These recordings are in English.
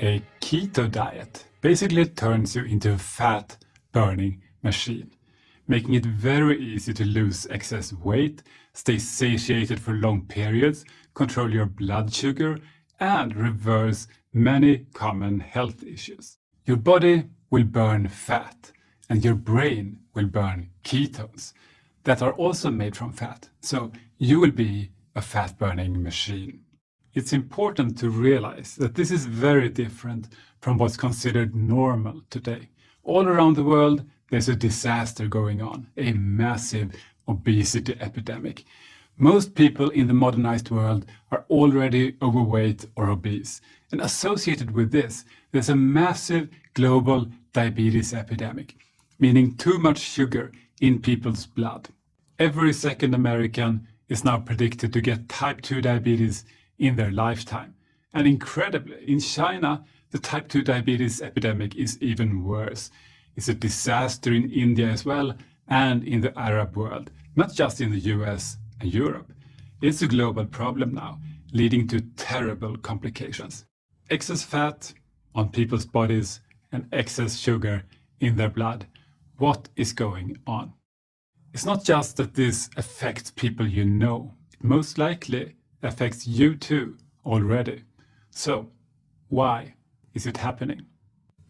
A keto diet basically turns you into a fat-burning machine, making it very easy to lose excess weight, stay satiated for long periods, control your blood sugar, and reverse many common health issues. Your body will burn fat, and your brain will burn ketones that are also made from fat, so you will be a fat-burning machine. It's important to realize that this is very different from what's considered normal today. All around the world, there's a disaster going on, a massive obesity epidemic. Most people in the modernized world are already overweight or obese, and associated with this, there's a massive global diabetes epidemic, meaning too much sugar in people's blood. Every second American is now predicted to get type 2 diabetes in their lifetime. And incredibly, in China, the type 2 diabetes epidemic is even worse. It's a disaster in India as well, and in the Arab world, not just in the US and Europe. It's a global problem now, leading to terrible complications. Excess fat on people's bodies and excess sugar in their blood. What is going on? It's not just that this affects people you know. It most likely affects you too already. So, why is it happening?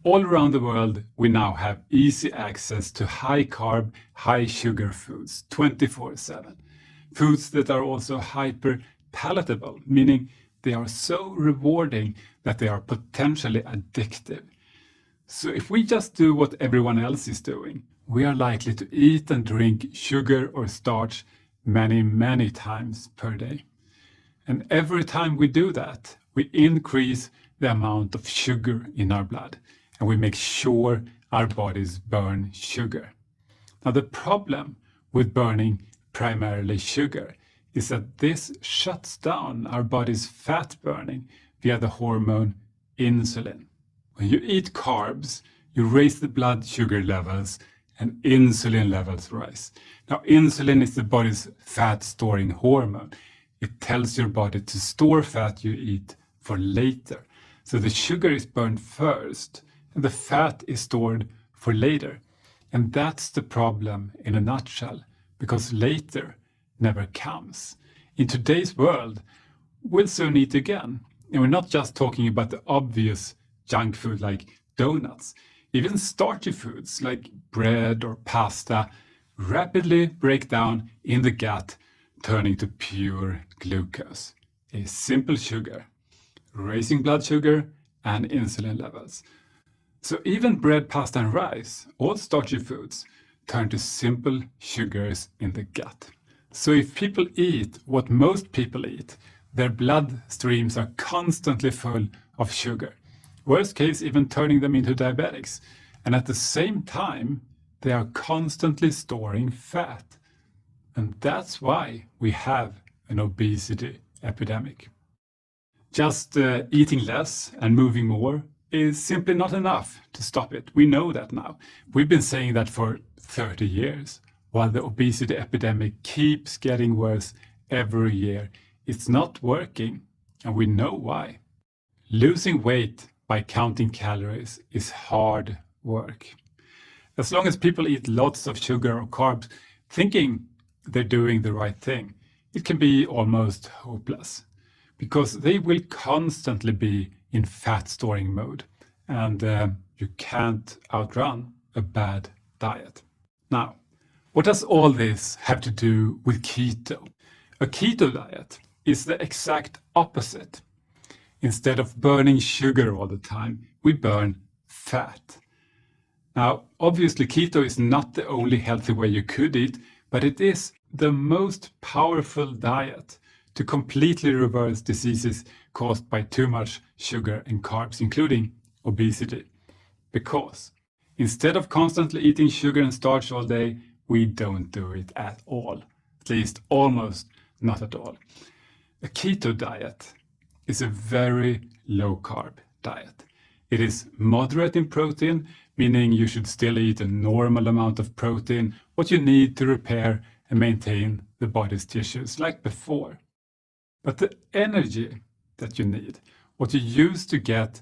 All around the world, we now have easy access to high-carb, high-sugar foods 24/7. Foods that are also hyper-palatable, meaning they are so rewarding that they are potentially addictive. So if we just do what everyone else is doing, we are likely to eat and drink sugar or starch many, many times per day. And every time we do that, we increase the amount of sugar in our blood, and we make sure our bodies burn sugar. Now, the problem with burning primarily sugar is that this shuts down our body's fat burning via the hormone insulin. When you eat carbs, you raise the blood sugar levels and insulin levels rise. Now, insulin is the body's fat-storing hormone. It tells your body to store fat you eat for later. So the sugar is burned first, and the fat is stored for later. And that's the problem in a nutshell, because later never comes. In today's world, we'll soon eat again. And we're not just talking about the obvious junk food like donuts. Even starchy foods like bread or pasta rapidly break down in the gut, turning to pure glucose, a simple sugar, raising blood sugar and insulin levels. So even bread, pasta and rice, all starchy foods, turn to simple sugars in the gut. So if people eat what most people eat, their blood streams are constantly full of sugar. Worst case, even turning them into diabetics. And at the same time, they are constantly storing fat. And that's why we have an obesity epidemic. Just eating less and moving more is simply not enough to stop it. We know that now. We've been saying that for 30 years, while the obesity epidemic keeps getting worse every year. It's not working, and we know why. Losing weight by counting calories is hard work. As long as people eat lots of sugar or carbs, thinking they're doing the right thing, it can be almost hopeless, because they will constantly be in fat-storing mode, and you can't outrun a bad diet. Now, what does all this have to do with keto? A keto diet is the exact opposite. Instead of burning sugar all the time, we burn fat. Now, obviously, keto is not the only healthy way you could eat, but it is the most powerful diet to completely reverse diseases caused by too much sugar and carbs, including obesity. Because instead of constantly eating sugar and starch all day, we don't do it at all. At least almost not at all. A keto diet is a very low-carb diet. It is moderate in protein, meaning you should still eat a normal amount of protein, what you need to repair and maintain the body's tissues like before. But the energy that you need, what you used to get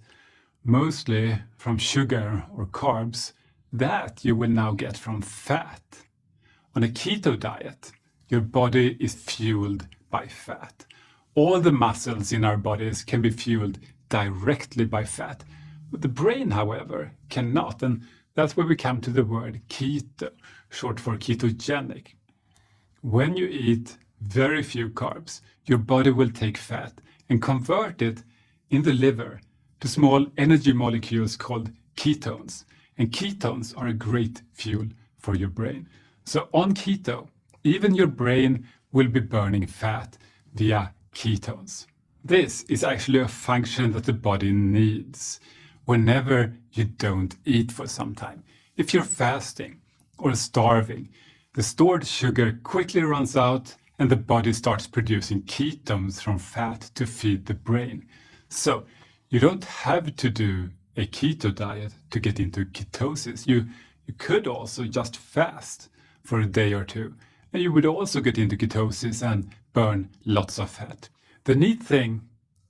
mostly from sugar or carbs, that you will now get from fat. On a keto diet, your body is fueled by fat. All the muscles in our bodies can be fueled directly by fat. But the brain, however, cannot, and that's where we come to the word keto, short for ketogenic. When you eat very few carbs, your body will take fat and convert it in the liver to small energy molecules called ketones. And ketones are a great fuel for your brain. So on keto, even your brain will be burning fat via ketones. This is actually a function that the body needs whenever you don't eat for some time. If you're fasting or starving, the stored sugar quickly runs out and the body starts producing ketones from fat to feed the brain. So you don't have to do a keto diet to get into ketosis. You could also just fast for a day or two, and you would also get into ketosis and burn lots of fat. The neat thing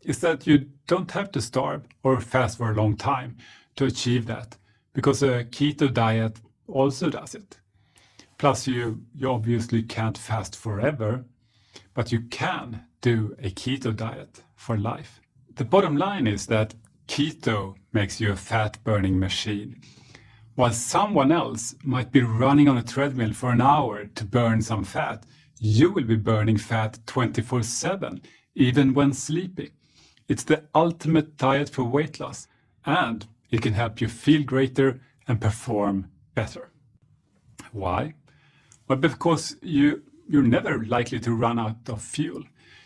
is that you don't have to starve or fast for a long time to achieve that, because a keto diet also does it. Plus, you obviously can't fast forever, but you can do a keto diet for life. The bottom line is that keto makes you a fat-burning machine, while someone else might be running on a treadmill for an hour to burn some fat. You will be burning fat 24/7, even when sleeping. It's the ultimate diet for weight loss, and it can help you feel greater and perform better. Why? Well, because you're never likely to run out of fuel.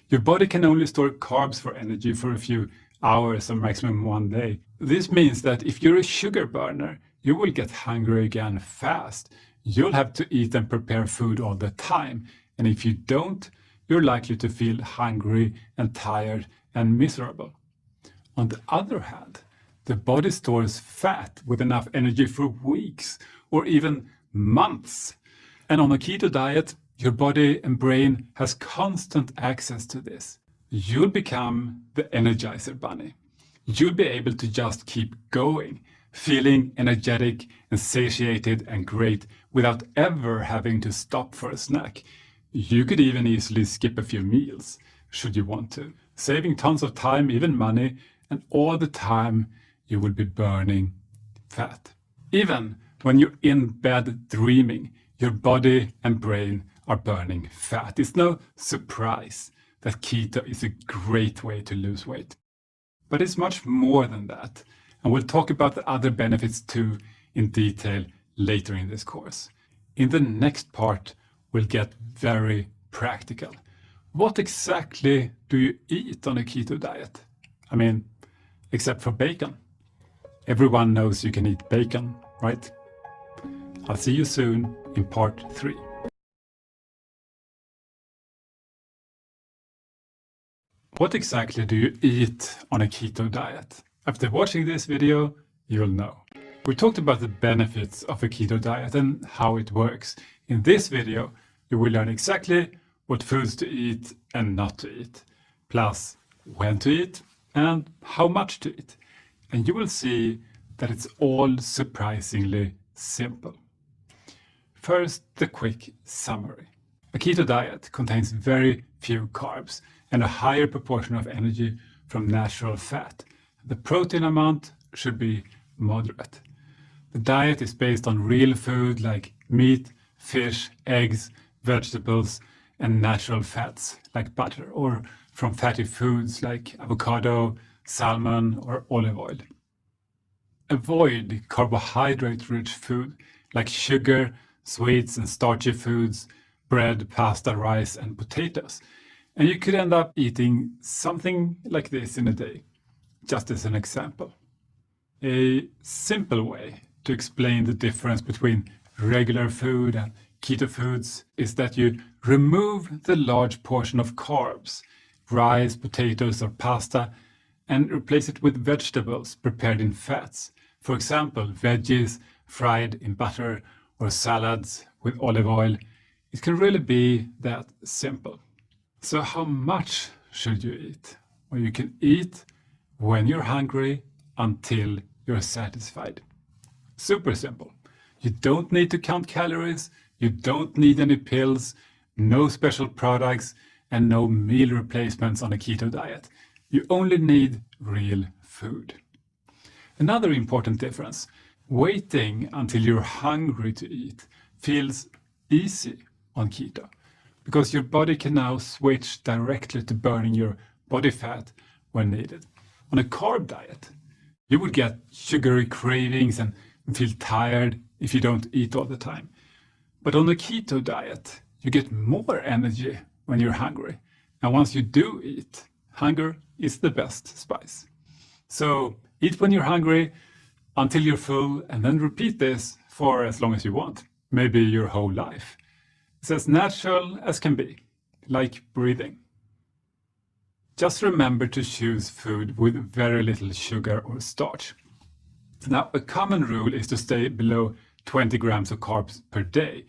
Your body can only store carbs for energy for a few hours or maximum one day. This means that if you're a sugar burner, you will get hungry again fast. You'll have to eat and prepare food all the time. And if you don't, you're likely to feel hungry and tired and miserable. On the other hand, the body stores fat with enough energy for weeks or even months. And on a keto diet, your body and brain has constant access to this. You'll become the Energizer Bunny. You'll be able to just keep going, feeling energetic and satiated and great without ever having to stop for a snack. You could even easily skip a few meals, should you want to, saving tons of time, even money, and all the time you will be burning fat. Even when you're in bed dreaming, your body and brain are burning fat. It's no surprise that keto is a great way to lose weight. But it's much more than that, and we'll talk about the other benefits too in detail later in this course. In the next part, we'll get very practical. What exactly do you eat on a keto diet? I mean, except for bacon. Everyone knows you can eat bacon, right? I'll see you soon in part 3. What exactly do you eat on a keto diet? After watching this video, you'll know. We talked about the benefits of a keto diet and how it works. In this video, you will learn exactly what foods to eat and not to eat, plus when to eat and how much to eat. And you will see that it's all surprisingly simple. First, the quick summary. A keto diet contains very few carbs and a higher proportion of energy from natural fat. The protein amount should be moderate. The diet is based on real food like meat, fish, eggs, vegetables, and natural fats like butter, or from fatty foods like avocado, salmon, or olive oil. Avoid carbohydrate-rich food like sugar, sweets, and starchy foods, bread, pasta, rice, and potatoes. And you could end up eating something like this in a day, just as an example. A simple way to explain the difference between regular food and keto foods is that you remove the large portion of carbs, rice, potatoes, or pasta, and replace it with vegetables prepared in fats. For example, veggies fried in butter or salads with olive oil. It can really be that simple. So how much should you eat? Well, you can eat when you're hungry until you're satisfied. Super simple. You don't need to count calories, you don't need any pills, no special products, and no meal replacements on a keto diet. You only need real food. Another important difference, waiting until you're hungry to eat feels easy on keto, because your body can now switch directly to burning your body fat when needed. On a carb diet, you would get sugary cravings and feel tired if you don't eat all the time. But on a keto diet, you get more energy when you're hungry. And once you do eat, hunger is the best spice. So eat when you're hungry until you're full, and then repeat this for as long as you want, maybe your whole life. It's as natural as can be, like breathing. Just remember to choose food with very little sugar or starch. Now, a common rule is to stay below 20 grams of carbs per day.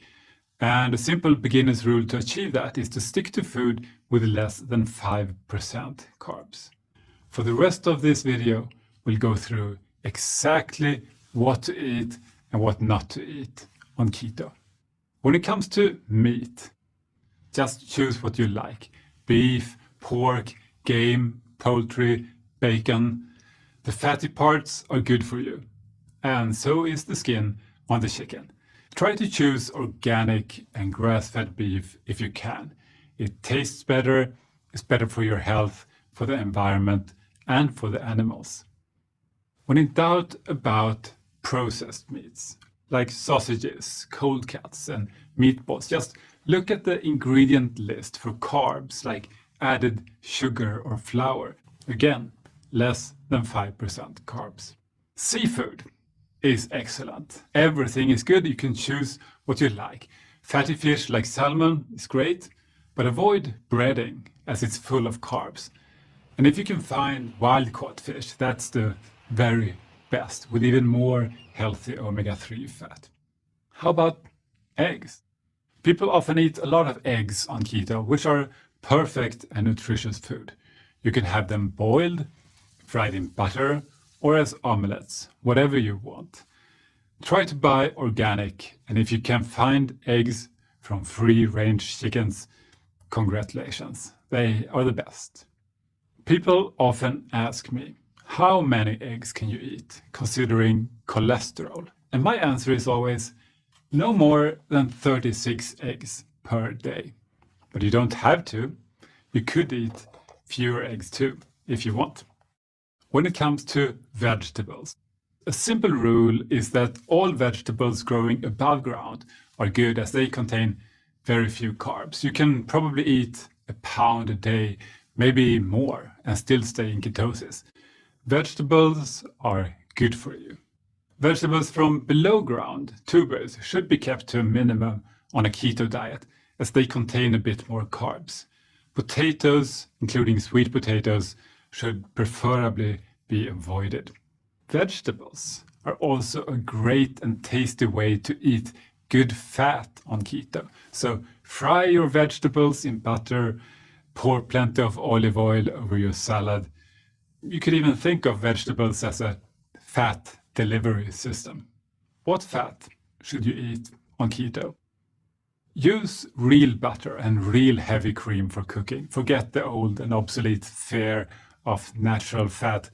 And a simple beginner's rule to achieve that is to stick to food with less than 5% carbs. For the rest of this video, we'll go through exactly what to eat and what not to eat on keto. When it comes to meat, just choose what you like. Beef, pork, game, poultry, bacon. The fatty parts are good for you, and so is the skin on the chicken. Try to choose organic and grass-fed beef if you can. It tastes better, it's better for your health, for the environment, and for the animals. When in doubt about processed meats, like sausages, cold cuts, and meatballs, just look at the ingredient list for carbs, like added sugar or flour. Again, less than 5% carbs. Seafood is excellent. Everything is good. You can choose what you like. Fatty fish like salmon is great, but avoid breading as it's full of carbs. And if you can find wild caught fish, that's the very best, with even more healthy omega-3 fat. How about eggs? People often eat a lot of eggs on keto, which are perfect and nutritious food. You can have them boiled, fried in butter, or as omelets, whatever you want. Try to buy organic, and if you can find eggs from free-range chickens, congratulations, they are the best. People often ask me, how many eggs can you eat, considering cholesterol? And my answer is always, no more than 36 eggs per day. But you don't have to. You could eat fewer eggs too, if you want. When it comes to vegetables, a simple rule is that all vegetables growing above ground are good, as they contain very few carbs. You can probably eat a pound a day, maybe more, and still stay in ketosis. Vegetables are good for you. Vegetables from below ground, tubers, should be kept to a minimum on a keto diet, as they contain a bit more carbs. Potatoes, including sweet potatoes, should preferably be avoided. Vegetables are also a great and tasty way to eat good fat on keto. So fry your vegetables in butter, pour plenty of olive oil over your salad. You could even think of vegetables as a fat delivery system. What fat should you eat on keto? Use real butter and real heavy cream for cooking. Forget the old and obsolete fear of natural fat.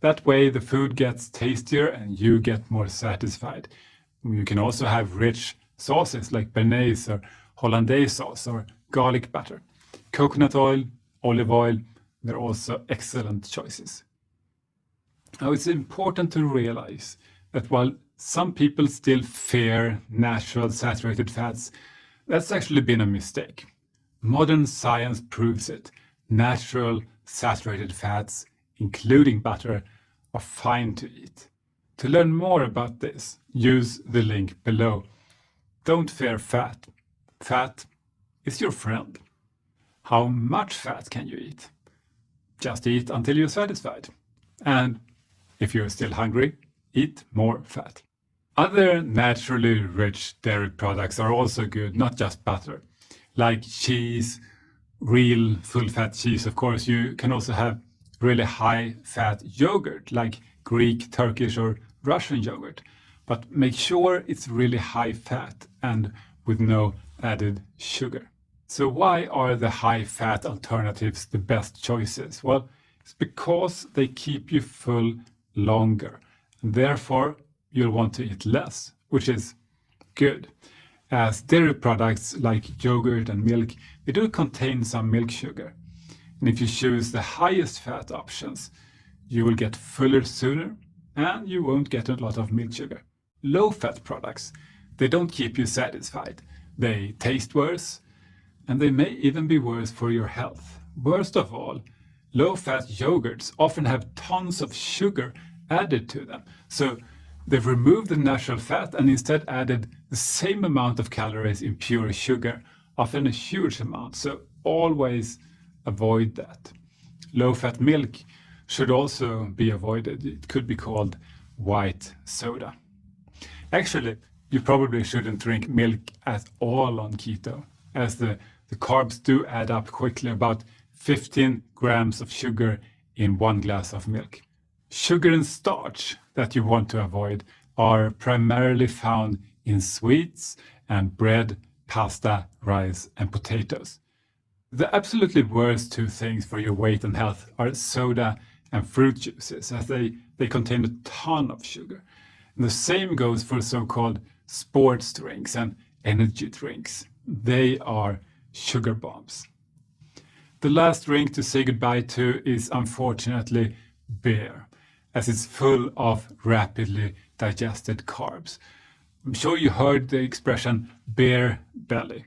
That way the food gets tastier and you get more satisfied. You can also have rich sauces like béarnaise or hollandaise sauce or garlic butter. Coconut oil, olive oil, they're also excellent choices. Now, it's important to realize that while some people still fear natural saturated fats, that's actually been a mistake. Modern science proves it. Natural saturated fats, including butter, are fine to eat. To learn more about this, use the link below. Don't fear fat. Fat is your friend. How much fat can you eat? Just eat until you're satisfied. And if you're still hungry, eat more fat. Other naturally rich dairy products are also good, not just butter. Like cheese, real full-fat cheese, of course. You can also have really high-fat yogurt, like Greek, Turkish or Russian yogurt, but make sure it's really high fat and with no added sugar. So why are the high fat alternatives the best choices? Well, it's because they keep you full longer, and therefore you'll want to eat less, which is good, as dairy products like yogurt and milk, they do contain some milk sugar. And if you choose the highest fat options, you will get fuller sooner and you won't get a lot of milk sugar. Low fat products, they don't keep you satisfied. They taste worse and they may even be worse for your health. Worst of all, low fat yogurts often have tons of sugar added to them. So they've removed the natural fat and instead added the same amount of calories in pure sugar, often a huge amount. So always avoid that. Low-fat milk should also be avoided. It could be called white soda. Actually, you probably shouldn't drink milk at all on keto, as the carbs do add up quickly, about 15 grams of sugar in 1 glass of milk. Sugar and starch that you want to avoid are primarily found in sweets and bread, pasta, rice, and potatoes. The absolutely worst two things for your weight and health are soda and fruit juices, as they contain a ton of sugar. And the same goes for so-called sports drinks and energy drinks. They are sugar bombs. The last drink to say goodbye to is unfortunately beer, as it's full of rapidly digested carbs. I'm sure you heard the expression beer belly,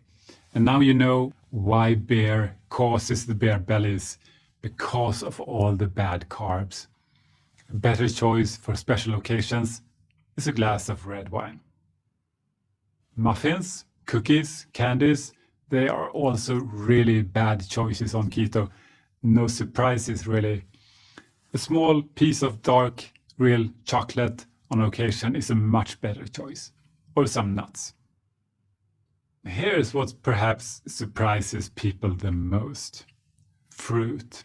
and now you know why beer causes the beer bellies, because of all the bad carbs. A better choice for special occasions is a glass of red wine. Muffins, cookies, candies, they are also really bad choices on keto. No surprises really. A small piece of dark, real chocolate on occasion is a much better choice. Or some nuts. Here's what perhaps surprises people the most. Fruit.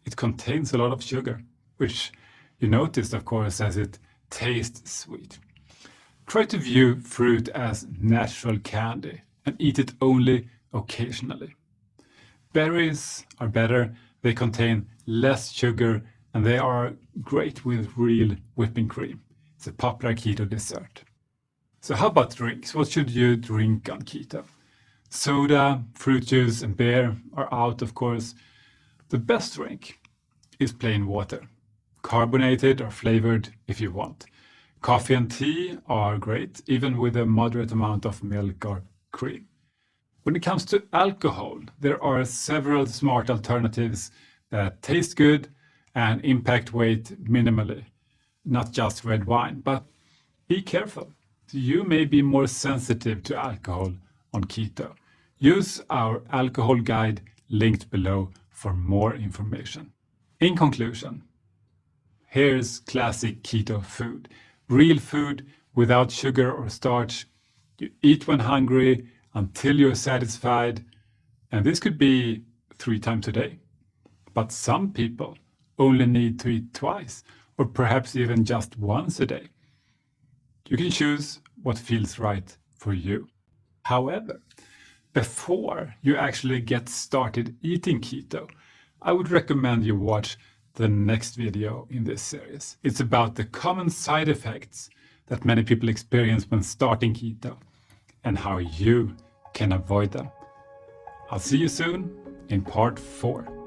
It contains a lot of sugar, which you noticed, of course, as it tastes sweet. Try to view fruit as natural candy and eat it only occasionally. Berries are better. They contain less sugar and they are great with real whipping cream. It's a popular keto dessert. So how about drinks? What should you drink on keto? Soda, fruit juice, and beer are out, of course. The best drink is plain water, carbonated or flavored if you want. Coffee and tea are great, even with a moderate amount of milk or cream. When it comes to alcohol, there are several smart alternatives that taste good and impact weight minimally. Not just red wine, but be careful. You may be more sensitive to alcohol on keto. Use our alcohol guide linked below for more information. In conclusion, here's classic keto food. Real food without sugar or starch. You eat when hungry until you're satisfied. And this could be 3 times a day. But some people only need to eat twice, or perhaps even just once a day. You can choose what feels right for you. However, before you actually get started eating keto, I would recommend you watch the next video in this series. It's about the common side effects that many people experience when starting keto and how you can avoid them. I'll see you soon in part 4.